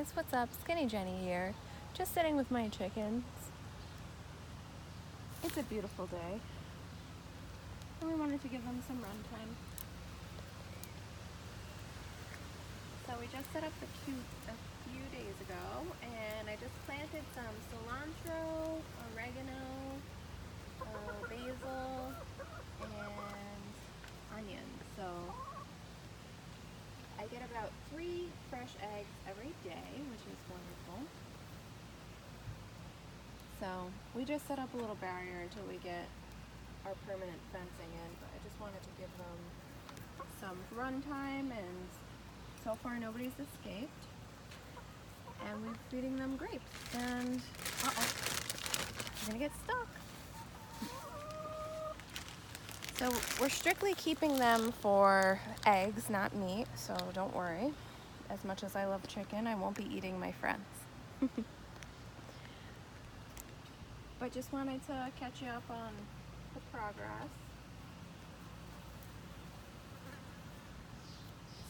guys, what's up? Skinny Jenny here. Just sitting with my chickens. It's a beautiful day. And we wanted to give them some run time. So we just set up the coop a few days ago, and I just planted some cilantro, oregano, basil, and onions. So I get about 3 fresh eggs every day, which is wonderful. So we just set up a little barrier until we get our permanent fencing in, but I just wanted to give them some run time, and so far nobody's escaped. And we're feeding them grapes, and we're gonna get stuck. So we're strictly keeping them for eggs, not meat, so don't worry. As much as I love chicken, I won't be eating my friends. But just wanted to catch you up on the progress.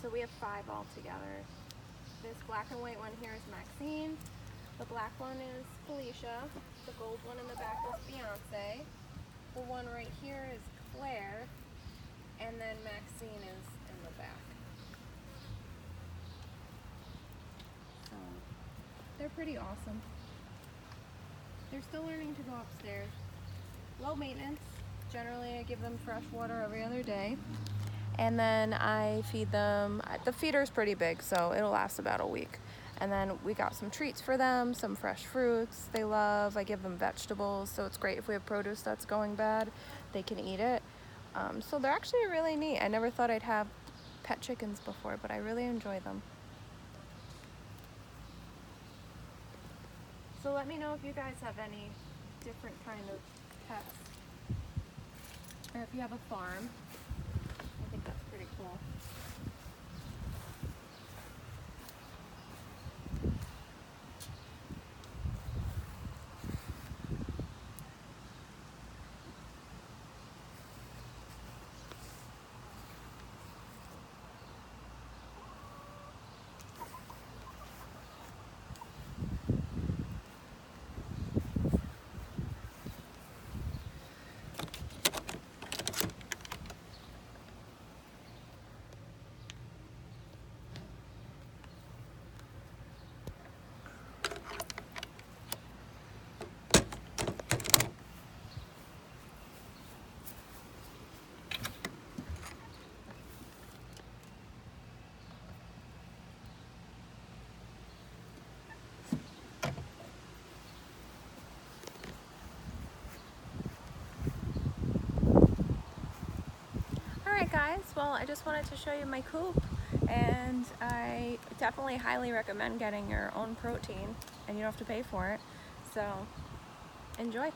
So we have 5 altogether. This black and white one here is Maxine. The black one is Felicia. The gold one in the back is Fiancé. The one right here is Claire. And then Maxine is in the back. So they're pretty awesome. They're still learning to go upstairs. Low maintenance. Generally I give them fresh water every other day. And then I feed them, the feeder's pretty big, so it'll last about a week. And then we got some treats for them, some fresh fruits they love. I give them vegetables, so it's great if we have produce that's going bad, they can eat it. So they're actually really neat. I never thought I'd have pet chickens before, but I really enjoy them. So let me know if you guys have any different kind of pets, or if you have a farm. I think that's pretty cool. Alright guys, well I just wanted to show you my coop, and I definitely highly recommend getting your own protein, and you don't have to pay for it, so enjoy.